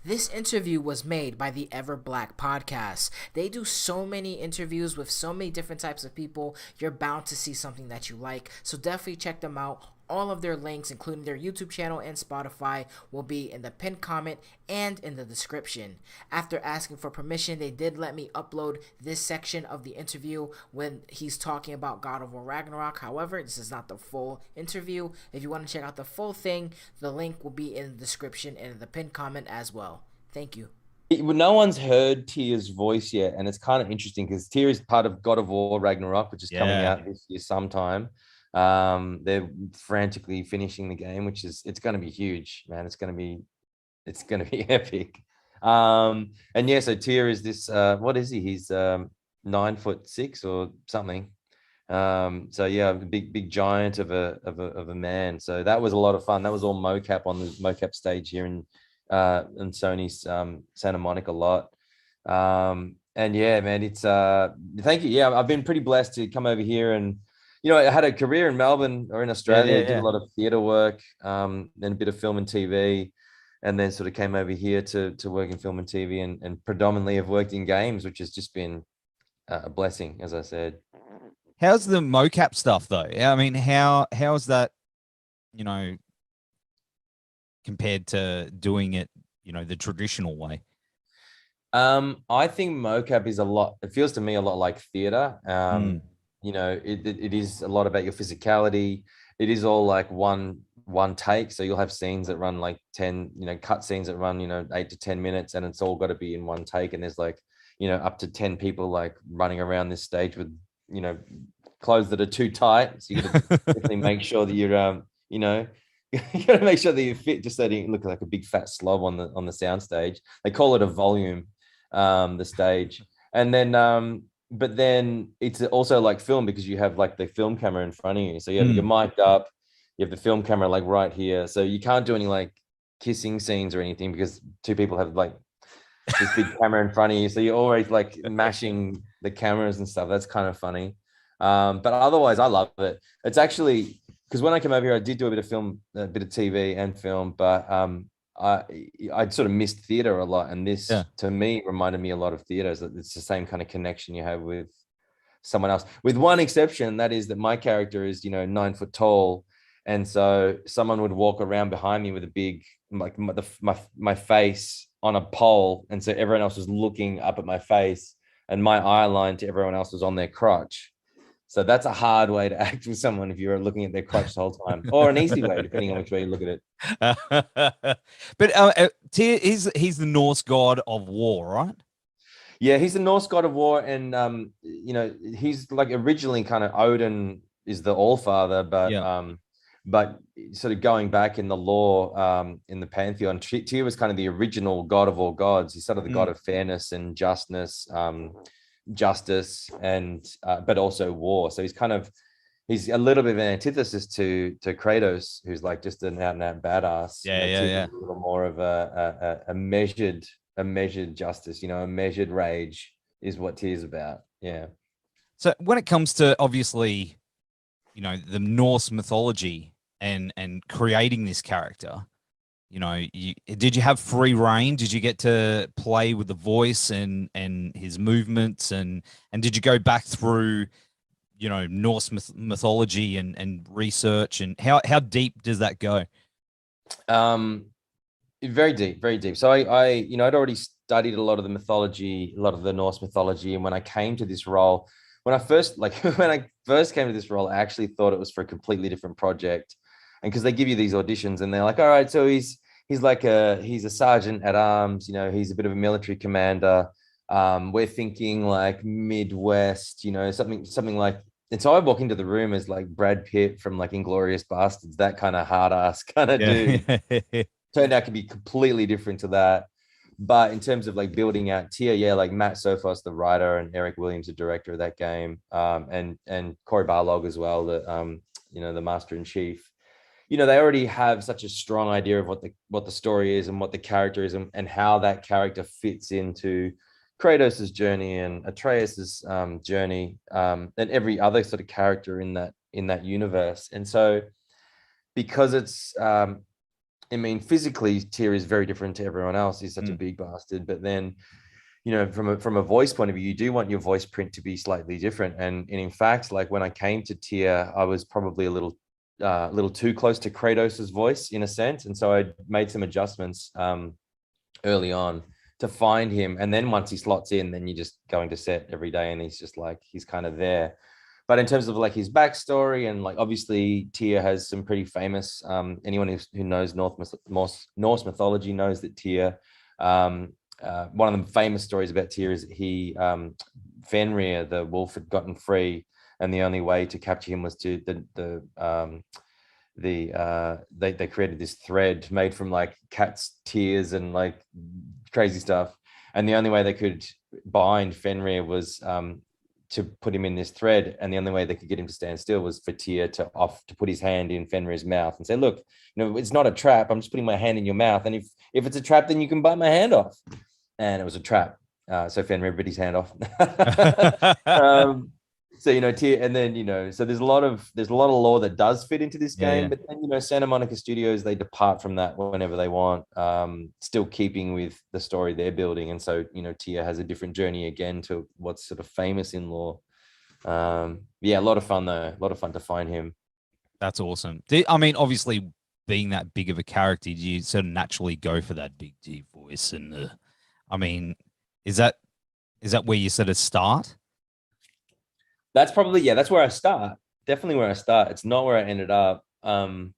This interview was made by the Ever Black podcast. They do so many interviews with so many different types of people. You're bound to see something that you like. So definitely check them out. All of their links, including their YouTube channel and Spotify, will be in the pinned comment and in the description. After asking for permission, they did let me upload this section of the interview when he's talking about God of War Ragnarok. However, this is not the full interview. If you want to check out the full thing, the link will be in the description and in the pinned comment as well. Thank you. No one's heard Tyr's voice yet, and it's kind of interesting because Tyr is part of God of War Ragnarok, which is coming out this year sometime. They're frantically finishing the game, which is it's going to be huge, man. It's going to be epic. And yeah, so Tyr is this what is he? He's 9'6" or something. So yeah, big giant of a man. So that was a lot of fun. That was all mocap on the mocap stage here in Sony's Santa Monica lot. And yeah, man, it's thank you. Yeah, I've been pretty blessed to come over here, and you know, I had a career in Melbourne or in Australia. Did a lot of theatre work, and a bit of film and TV, and then sort of came over here to work in film and TV, and predominantly have worked in games, which has just been a blessing, as I said. How's the mocap stuff though? I mean, how's that, you know, compared to doing it, you know, the traditional way? I think mocap is it feels to me a lot like theater. You know, it is a lot about your physicality. It is all like one take. So you'll have scenes that run like 10, you know, cut scenes that run, you know, 8 to 10 minutes, and it's all got to be in one take. And there's like, you know, up to 10 people like running around this stage with, you know, clothes that are too tight. So you got to definitely make sure that you're, you know, you got to make sure that you're fit, just so you don't look like a big fat slob on the sound stage. They call it a volume, the stage. And then, but then it's also like film, because you have like the film camera in front of you. So you have your mic up, you have the film camera like right here. So you can't do any like kissing scenes or anything, because two people have like this big camera in front of you. So you're always like mashing the cameras and stuff. That's kind of funny. But otherwise I love it. It's actually, because when I came over here, I did do a bit of film, a bit of TV and film, but I sort of missed theater a lot, and this to me reminded me a lot of theater. It's the same kind of connection you have with someone else, with one exception, that is that my character is, you know, 9 foot tall, and so someone would walk around behind me with a big like my face on a pole, and so everyone else was looking up at my face, and my eye line to everyone else was on their crotch. So that's a hard way to act with someone if you're looking at their crotch the whole time, or an easy way, depending on which way you look at it. But he's the Norse god of war, right? Yeah, he's the Norse god of war, and you know, he's like originally kind of Odin is the All-Father, but sort of going back in the lore, in the pantheon, Tyr was kind of the original god of all gods. He's sort of the god of fairness and justice, and but also war. So he's a little bit of an antithesis to Kratos, who's like just an out and out badass. A little more of a measured justice, you know, a measured rage is what Tyr's about. Yeah. So when it comes to, obviously, you know, the Norse mythology and creating this character, you know, did you have free reign? Did you get to play with the voice and his movements, and did you go back through, you know, Norse mythology and research, and how deep does that go? Very deep. So I you know, I'd already studied a lot of the mythology, a lot of the Norse mythology, and when I came to this role, when I first came to this role, I actually thought it was for a completely different project. And because they give you these auditions and they're like, all right, so he's a sergeant at arms, you know, he's a bit of a military commander. We're thinking like Midwest, you know, something like. And so I walk into the room as like Brad Pitt from like Inglourious Bastards, that kind of hard ass kind of dude. Turned out to be completely different to that. But in terms of like building out Tyr, like Matt Sofos, the writer, and Eric Williams, the director of that game, and Corey Barlog as well, the you know, the Master in Chief. You know, they already have such a strong idea of what the story is and what the character is, and how that character fits into Kratos's journey and Atreus's journey, and every other sort of character in that universe. And so, because it's I mean, physically, Tia is very different to everyone else. He's such a big bastard. But then, you know, from a voice point of view, you do want your voice print to be slightly different. And in fact, like when I came to Tia, I was probably a little too close to Kratos's voice in a sense. And so I made some adjustments early on to find him. And then once he slots in, then you're just going to set every day and he's just like, he's kind of there. But in terms of like his backstory and like, obviously Tia has some pretty famous, anyone who knows Norse mythology knows that Tia, one of the famous stories about Tia is Fenrir, the wolf, had gotten free. And the only way to capture him was to they created this thread made from like cat's tears and like crazy stuff. And the only way they could bind Fenrir was to put him in this thread, and the only way they could get him to stand still was for Tia to put his hand in Fenrir's mouth and say, look, you know, it's not a trap, I'm just putting my hand in your mouth, and if it's a trap, then you can bite my hand off. And it was a trap. So Fenrir bit his hand off. So, you know, Tia, and then, you know, so there's a lot of lore that does fit into this game, but then, you know, Santa Monica Studios, they depart from that whenever they want, still keeping with the story they're building. And so, you know, Tia has a different journey again to what's sort of famous in lore. Yeah, a lot of fun though. A lot of fun to find him. That's awesome. I mean, obviously being that big of a character, do you sort of naturally go for that big deep voice? And I mean, is that where you sort of start? That's probably, yeah, that's where I start. Definitely where I start. It's not where I ended up. And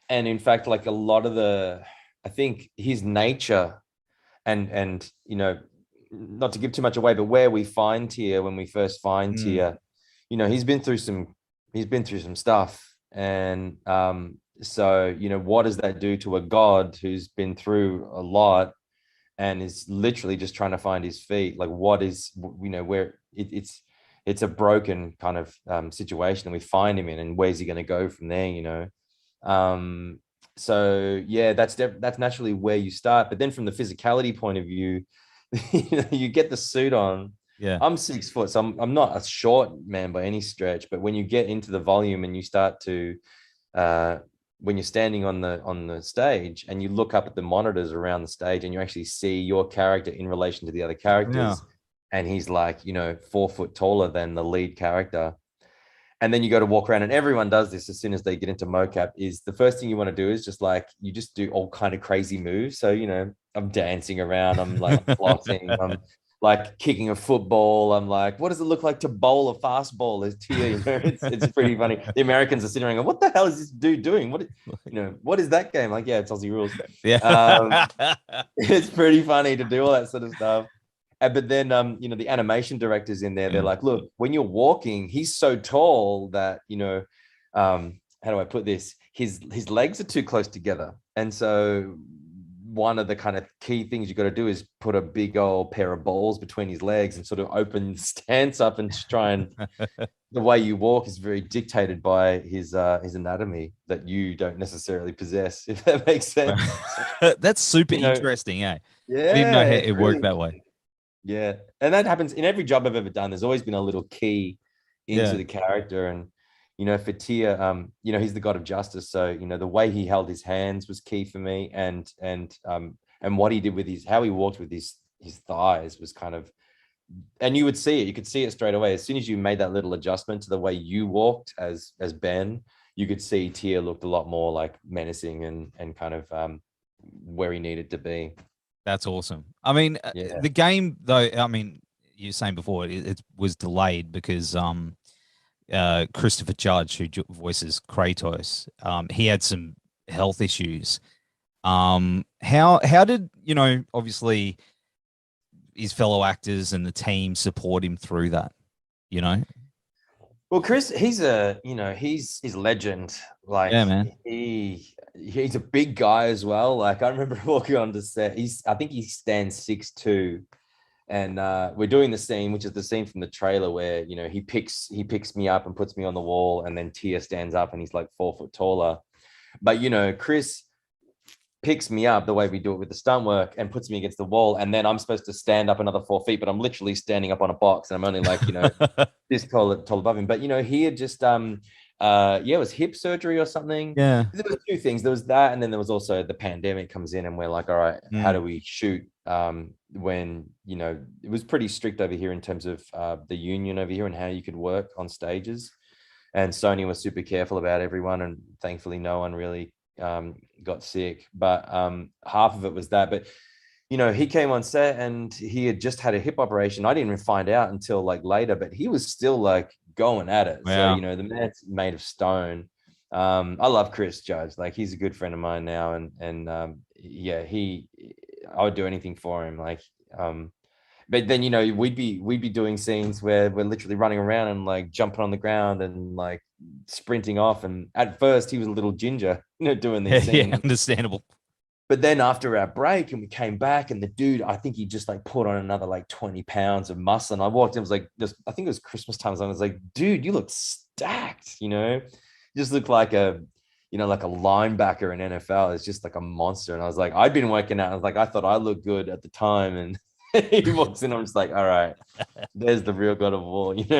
in fact, like a lot of I think his nature and, you know, not to give too much away, but where we find Tia, when we first find Tia, you know, he's been through some stuff. And so, you know, what does that do to a god who's been through a lot and is literally just trying to find his feet? Like, what is, you know, where it's a broken kind of situation, and we find him in, and where's he going to go from there, you know? So yeah, that's naturally where you start. But then from the physicality point of view, you know, you get the suit on. Yeah, I'm 6 foot, so I'm not a short man by any stretch. But when you get into the volume and you start to, when you're standing on the stage and you look up at the monitors around the stage and you actually see your character in relation to the other characters. Yeah. And he's like, you know, 4 foot taller than the lead character. And then you go to walk around, and everyone does this as soon as they get into mocap, is the first thing you want to do is just like, you just do all kind of crazy moves. So, you know, I'm dancing around, I'm like flossing, I'm like kicking a football. I'm like, what does it look like to bowl a fastball? As Tia, you know, it's pretty funny. The Americans are sitting around going, what the hell is this dude doing? What is that game? Like, yeah, it's Aussie rules. Yeah. It's pretty funny to do all that sort of stuff. But then, you know, the animation directors in there, they're like, look, when you're walking, he's so tall that, you know, how do I put this? His legs are too close together. And so one of the kind of key things you got to do is put a big old pair of balls between his legs and sort of open stance up and try and the way you walk is very dictated by his anatomy that you don't necessarily possess, if that makes sense. That's super interesting. Yeah. Yeah. I didn't know how it worked that way. Yeah, and that happens in every job I've ever done. There's always been a little key into the character, and you know, for Tia, you know, he's the god of justice. So you know, the way he held his hands was key for me, and what he did with how he walked with his thighs was kind of, and you would see it. You could see it straight away as soon as you made that little adjustment to the way you walked as Ben. You could see Tia looked a lot more like menacing and kind of where he needed to be. That's awesome. I mean, the game, though, I mean, you were saying before, it was delayed because Christopher Judge, who voices Kratos, he had some health issues. How did, you know, obviously his fellow actors and the team support him through that, you know? Well, Chris, he's legend. Like, yeah, man. He's a big guy as well. Like, I remember walking on the set. I think he stands 6'2", and we're doing the scene, which is the scene from the trailer where, you know, he picks me up and puts me on the wall, and then Tia stands up and he's like 4 foot taller. But you know, Chris picks me up the way we do it with the stunt work and puts me against the wall, and then I'm supposed to stand up another 4 feet, but I'm literally standing up on a box, and I'm only like, you know, this tall above him. But you know, he had just it was hip surgery or something. Yeah. There were two things. There was that, and then there was also the pandemic comes in, and we're like, all right, how do we shoot? When, you know, it was pretty strict over here in terms of the union over here and how you could work on stages. And Sony was super careful about everyone, and thankfully no one really got sick. But half of it was that. But you know, he came on set and he had just had a hip operation. I didn't even find out until like later, but he was still like going at it. Wow. So, you know, the man's made of stone. I love Chris Judge. Like, he's a good friend of mine now. And yeah, I would do anything for him. Like, but then, you know, we'd be doing scenes where we're literally running around and like jumping on the ground and like sprinting off. And at first he was a little ginger, you know, doing these scenes. Yeah, understandable. But then after our break and we came back, and the dude, I think he just like put on another like 20 pounds of muscle. And I walked in, was like, I think it was Christmas time. So I was like, dude, you look stacked, you know, you just look like a, you know, like a linebacker in NFL. It's just like a monster. And I was like, I'd been working out. I was like, I thought I looked good at the time. And he walks in, I'm just like, all right, there's the real God of War, you know?